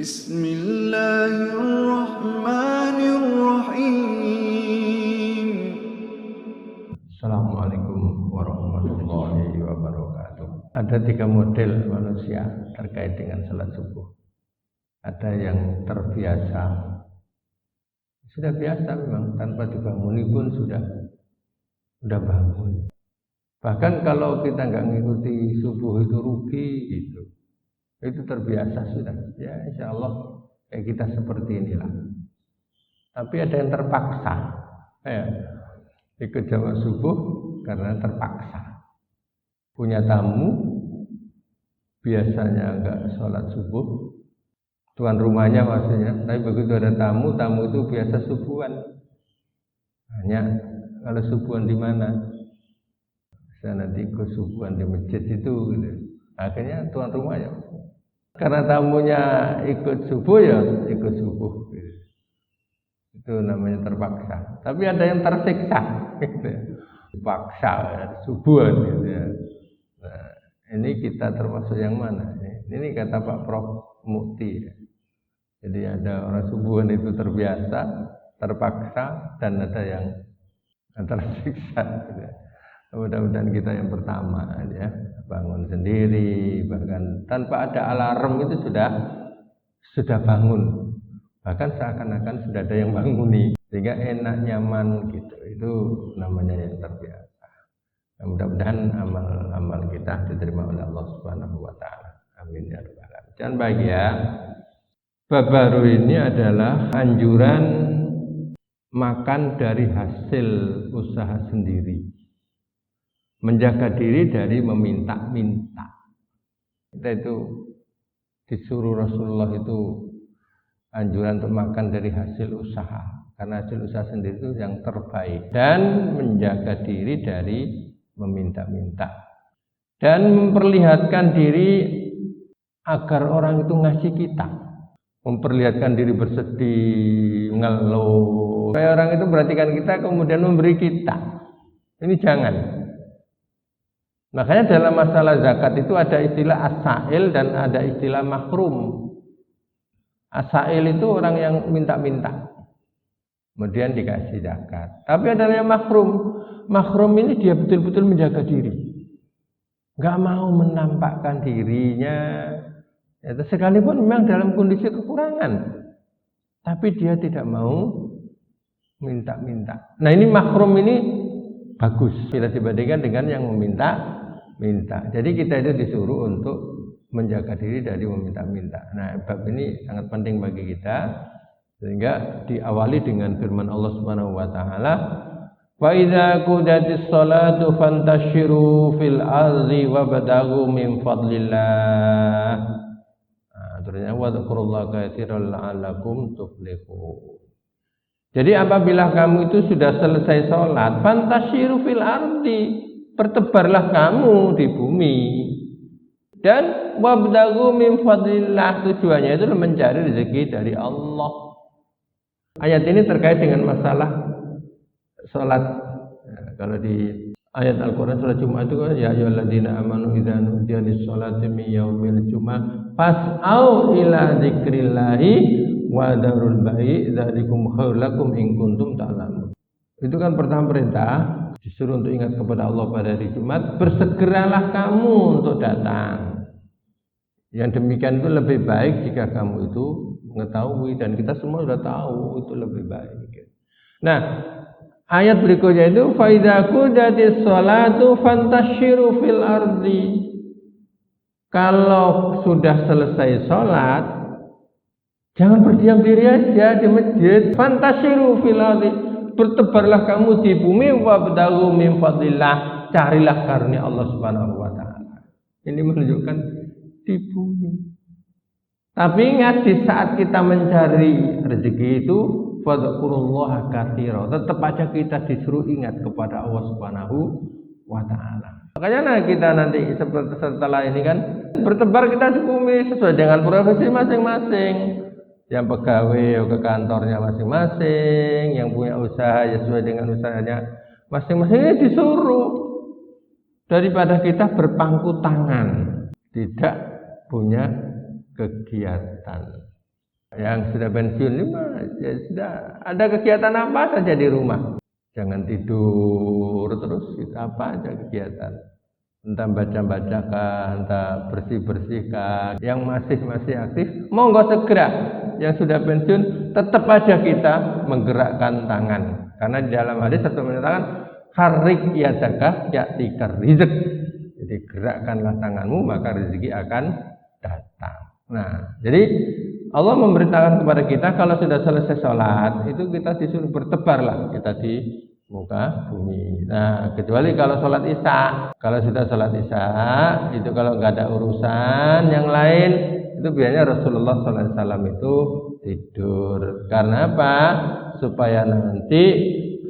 Bismillahirrahmanirrahim. Assalamualaikum warahmatullahi wabarakatuh. Ada 3 model manusia terkait dengan salat subuh. Ada yang terbiasa, sudah biasa memang, tanpa dibanguni pun sudah bangun. Bahkan kalau kita nggak ngikuti subuh itu rugi gitu. Itu terbiasa sudah. Ya insya Allah kayak kita seperti inilah. Tapi ada yang terpaksa. Ikut jamaah subuh karena terpaksa. Punya tamu, biasanya nggak sholat subuh. Tuan rumahnya maksudnya. Tapi begitu ada tamu itu biasa subuhan. Hanya kalau subuhan di mana? Saya nanti ikut subuhan di masjid itu. Gitu. Akhirnya tuan rumah ya. Karena tamunya ikut subuh ya ikut subuh. Gitu. Itu namanya terpaksa. Tapi ada yang tersiksa. Gitu. Paksa subuhan. Gitu ya. Nah, ini kita termasuk yang mana? Ini kata Pak Prof Mukti. Jadi ada orang subuhan itu terbiasa, terpaksa, dan ada yang tersiksa. Gitu. Mudah-mudahan kita yang pertama ya, bangun sendiri, bahkan tanpa ada alarm itu sudah bangun, bahkan seakan-akan sudah ada yang banguni, sehingga enak nyaman gitu. Itu namanya yang terbiasa. Mudah-mudahan amal kita diterima oleh Allah Subhanahu Wa Taala. Amin ya rabbal alamin. Jangan bahagia. Bab baru ini adalah anjuran makan dari hasil usaha sendiri. Menjaga diri dari meminta-minta. Kita itu disuruh Rasulullah itu anjuran untuk makan dari hasil usaha. Karena hasil usaha sendiri itu yang terbaik. Dan menjaga diri dari meminta-minta. Dan memperlihatkan diri agar orang itu ngasih kita. Memperlihatkan diri bersedih, ngeluh. Kayak orang itu perhatikan kita kemudian memberi kita. Ini jangan. Makanya dalam masalah zakat itu ada istilah as-sa'il dan ada istilah mahrum. As-sa'il itu orang yang minta-minta, kemudian dikasih zakat. Tapi ada yang mahrum. Mahrum ini dia betul-betul menjaga diri, nggak mau menampakkan dirinya. Ya, sekalipun memang dalam kondisi kekurangan, tapi dia tidak mau minta-minta. Nah ini mahrum ini bagus bila dibandingkan dengan yang meminta. Jadi kita itu disuruh untuk menjaga diri dari meminta-minta. Nah, bab ini sangat penting bagi kita, sehingga diawali dengan firman Allah Subhanahu Wa Taala, "Wa idza qudatis sholatu fantashiru fil ardi wabtaghu min fadlillah." Terusnya wa dzkurullaha katsiran la'allakum tuflihun. Jadi apabila kamu itu sudah selesai sholat, fantashiru fil ardi, bertebarlah kamu di bumi, dan wabtaghu min fadlillah, tujuannya itu mencari rezeki dari Allah. Ayat ini terkait dengan masalah sholat. Kalau di ayat Al-Quran surah Jumat itu kan, ya ayyuhalladzina amanu idza nudiya lis-sholati min yaumil jumu'ah fas'au ila dzikrillahi wa dzarul bai' dzalikum khairul lakum in kuntum ta'lamun. Itu kan pertama perintah, disuruh untuk ingat kepada Allah pada hari Jumat, bersegeralah kamu untuk datang. Yang demikian itu lebih baik jika kamu itu mengetahui, dan kita semua sudah tahu itu lebih baik. Nah, ayat berikutnya itu fa idza qudatis sholatu fantashiru fil ardi. Kalau sudah selesai sholat, jangan berdiam diri aja di masjid. Fantashiru fil ardi, bertebarlah kamu di bumi, wabtaghu min fadlillah, carilah karunia Allah Subhanahu Wa Taala. Ini menunjukkan di bumi. Tapi ingat, di saat kita mencari rezeki itu fadhkurullaha katsira, tetap aja kita disuruh ingat kepada Allah Subhanahu Wa Taala. Makanya kita nanti setelah ini kan bertebar kita di bumi sesuai dengan profesi masing-masing. Yang pegawai ke kantornya masing-masing, yang punya usaha ya sesuai dengan usahanya masing-masing. Ini disuruh, daripada kita berpangku tangan tidak punya kegiatan. Yang sudah pensiun ini ya sudah ada kegiatan apa saja di rumah. Jangan tidur terus, apa aja kegiatan. Entah baca-bacakan, entah bersih-bersihkan. Yang masih aktif, monggo segera. Yang sudah pensiun, tetap aja kita menggerakkan tangan. Karena di dalam hadis satu menyatakan, harik yadaka ya'tikar rizq. Jadi gerakkanlah tanganmu, maka rezeki akan datang. Nah, jadi Allah memberitakan kepada kita kalau sudah selesai sholat itu kita disuruh bertebarlah kita di muka bumi. Nah, kecuali kalau sholat isya. Kalau sudah sholat isya itu kalau nggak ada urusan yang lain itu biasanya Rasulullah SAW itu tidur. Karena apa? Supaya nanti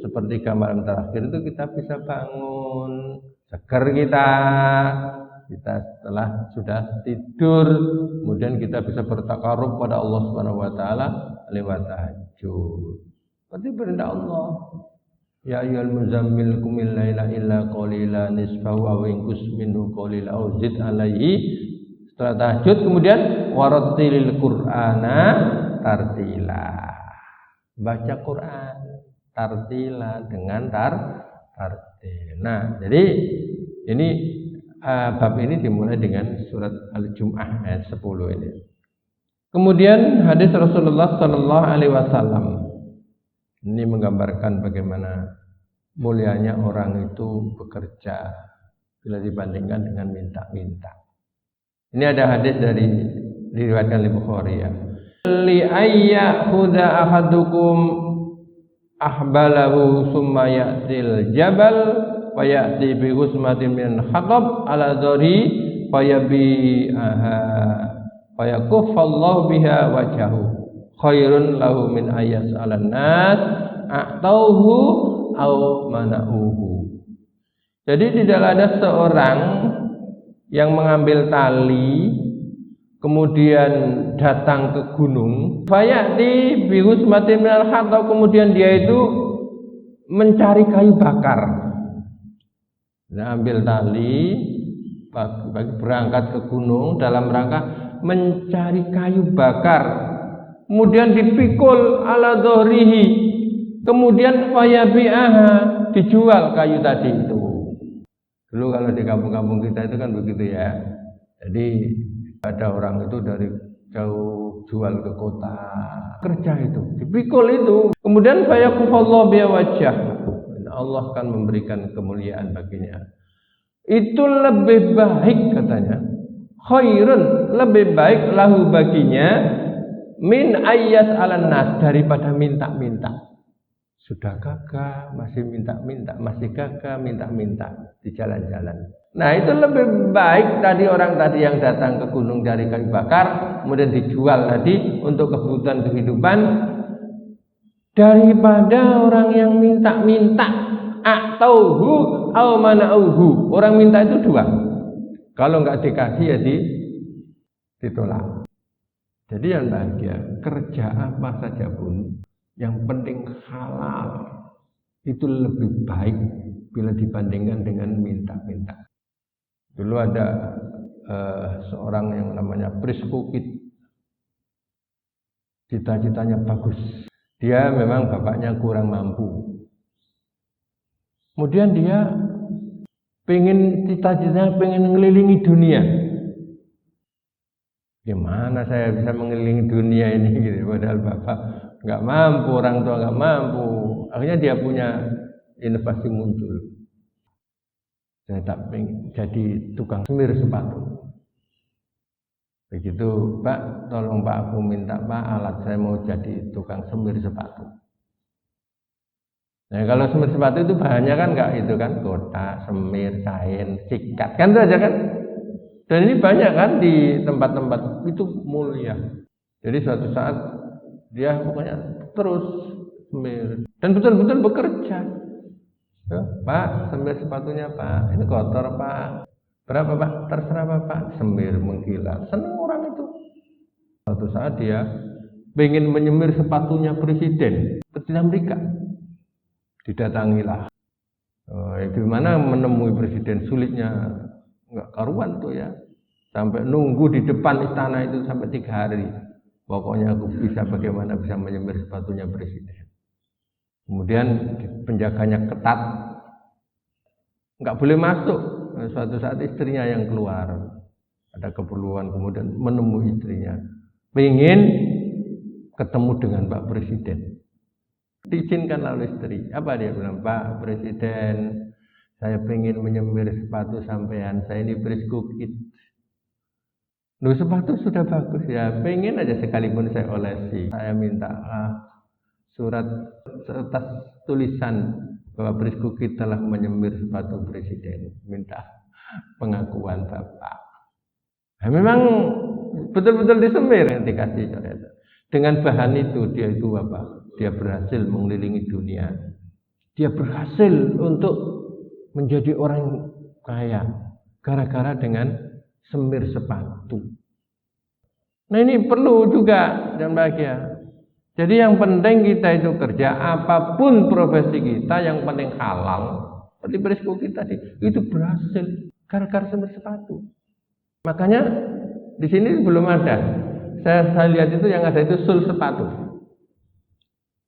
seperti malam terakhir itu kita bisa bangun seger kita setelah sudah tidur, kemudian kita bisa bertakarub pada Allah Subhanahu wa taala lewat tahajud. Seperti perintah Allah. Ya ayyuhal muzammil qumil laila illa qalila nisfahu aw inqus minhu qalila aw zid alaihi. Setelah tahajud kemudian warattilil qur'ana tartila. Baca Quran tartila dengan tartil. Nah, jadi ini bab ini dimulai dengan surat Al-Jum'ah ayat 10 ini. Kemudian hadis Rasulullah sallallahu alaihi wasallam ini menggambarkan bagaimana mulianya orang itu bekerja bila dibandingkan dengan minta-minta. Ini ada hadis dari diriwayatkan oleh Bukhari ya. Li ayya khudha ahadukum ahbalahu summa ya'til jabal wa ya'ti bi husmatin min hatab ala dhari fa yabi'aha fa yakuffallahu biha wajhahu khairun lahu min ayas 'alan nas a'tauhu aw mana'uhu. Jadi tidak ada seorang yang mengambil tali kemudian datang ke gunung fa ya'ti bi husmatin min hatab, kemudian dia itu mencari kayu bakar. Nah, ambil tali bagi berangkat ke gunung dalam rangka mencari kayu bakar, kemudian dipikul ala dhorihi, kemudian fayabi'aha, dijual kayu tadi itu. Dulu kalau di kampung-kampung kita itu kan begitu ya. Jadi ada orang itu dari jauh jual ke kota, kerja itu dipikul itu, kemudian fayakufallahu biha wajhah, Allah akan memberikan kemuliaan baginya. Itu lebih baik katanya, khairun, lebih baik lahu baginya min ayyas 'alan nas, daripada minta-minta. Sudah gagah masih minta-minta, masih gagah minta-minta di jalan-jalan. Nah, itu lebih baik tadi orang tadi yang datang ke gunung dari kayu bakar kemudian dijual tadi untuk kebutuhan kehidupan, daripada orang yang minta-minta atauhu au mana'uhu. Orang minta itu dua, kalau nggak dikasih ya ditolak. Jadi yang bahagia kerja apa saja pun yang penting halal itu lebih baik bila dibandingkan dengan minta-minta. Dulu ada seorang yang namanya Priskukit, cita-citanya bagus. Dia memang bapaknya kurang mampu. Kemudian dia cita-citanya pengen mengelilingi dunia. Gimana saya bisa mengelilingi dunia ini gitu, padahal bapak nggak mampu, orang tua nggak mampu. Akhirnya dia punya inovasi muncul. Saya tak pengen jadi tukang semir sepatu. Begitu, Pak, tolong Pak, aku minta Pak alat, saya mau jadi tukang semir sepatu. Nah, kalau semir sepatu itu bahannya kan enggak itu kan, kotak, semir, kain, sikat, kan itu aja kan. Dan ini banyak kan di tempat-tempat itu mulia. Jadi suatu saat dia pokoknya terus semir dan betul-betul bekerja. Ya, Pak, semir sepatunya Pak, ini kotor Pak. Berapa Pak? Terserah Bapak. Semir mengkilat. Senang orang itu. Suatu saat dia ingin menyemir sepatunya presiden Amerika. Didatangilah. Gimana menemui presiden, sulitnya nggak karuan tuh ya. Sampai nunggu di depan istana itu sampai 3 hari. Pokoknya aku bisa bagaimana bisa menyemir sepatunya presiden. Kemudian penjaganya ketat, nggak boleh masuk. Suatu saat istrinya yang keluar, ada keperluan, kemudian menemui istrinya, pengen ketemu dengan Pak Presiden. Diizinkan oleh istri. Apa dia bilang? Pak Presiden, saya pengen menyemir sepatu sampean. Saya ini briscoe kid. Loh, sepatu sudah bagus ya. Pengen aja sekalipun saya olesi. Saya minta surat atas tulisan bahwa briscoe kid telah menyemir sepatu presiden. Minta pengakuan Bapak. Nah, memang betul-betul disemir yang dikasih coret. Dengan bahan itu dia itu apa? Dia berhasil mengelilingi dunia. Dia berhasil untuk menjadi orang kaya gara-gara dengan semir sepatu. Nah, ini perlu juga dan bahagia. Jadi yang penting kita itu kerja apapun profesi kita yang penting halal. Seperti berisiko kita tadi itu berhasil gara-gara semir sepatu. Makanya di sini belum ada. Saya lihat itu yang ada itu sul sepatu.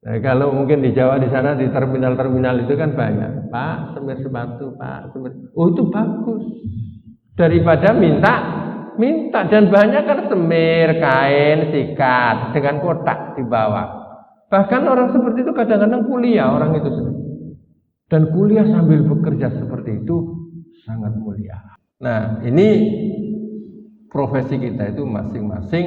Nah, kalau mungkin di Jawa di sana di terminal-terminal itu kan banyak. Pak, semir sepatu, Pak, semir. Oh, itu bagus. Daripada minta dan banyak kan semir, kain, sikat dengan kotak di bawah. Bahkan orang seperti itu kadang-kadang kuliah orang itu. Dan kuliah sambil bekerja seperti itu sangat mulia. Nah, ini profesi kita itu masing-masing.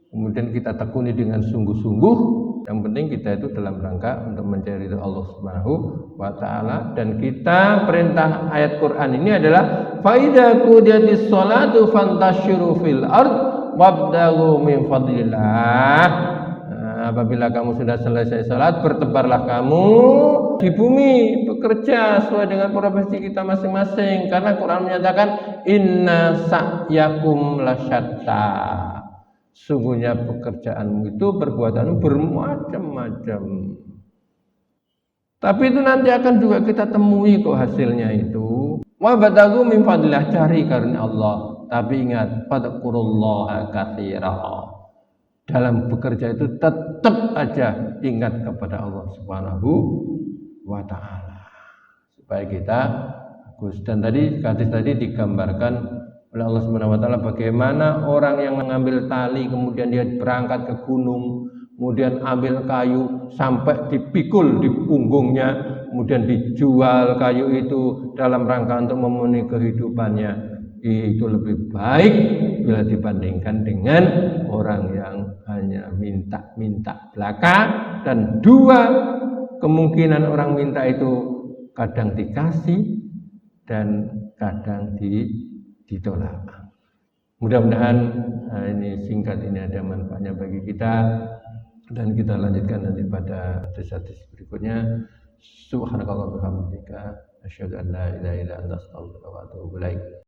Kemudian kita tekuni dengan sungguh-sungguh. Yang penting kita itu dalam rangka untuk mencari ridho Allah Subhanahu wa taala, dan kita perintah ayat Quran ini adalah fa idza qudiyatis sholatu fantashiru fil ard wabtaghu min fadlillah. Apabila kamu sudah selesai salat, bertebarlah kamu di bumi, bekerja sesuai dengan profesi kita masing-masing, karena Quran menyatakan inna sa'yakum lasyatta. Sungguhnya pekerjaanmu itu, perbuatanmu bermacam-macam. Tapi itu nanti akan juga kita temui kok hasilnya itu. Wa batagu min fadlillah, cari karena Allah. Tapi ingat, fadkurullaha katsira. Dalam bekerja itu tetap aja ingat kepada Allah Subhanahu wa taala. Supaya kita bagus. Dan tadi hadis tadi digambarkan oleh Allah Subhanahu wa taala bagaimana orang yang mengambil tali kemudian dia berangkat ke gunung, kemudian ambil kayu sampai dipikul di punggungnya, kemudian dijual kayu itu dalam rangka untuk memenuhi kehidupannya. Itu lebih baik bila dibandingkan dengan orang yang hanya minta-minta belaka. Dan dua kemungkinan orang minta itu kadang dikasih dan kadang ditolak. Mudah-mudahan ini singkat ini ada manfaatnya bagi kita, dan kita lanjutkan nanti pada hadis-hadis berikutnya. Subhanakallahumma wa bihamdika asyhadu an la ilaha illa anta astaghfiruka wa atubu ilaik.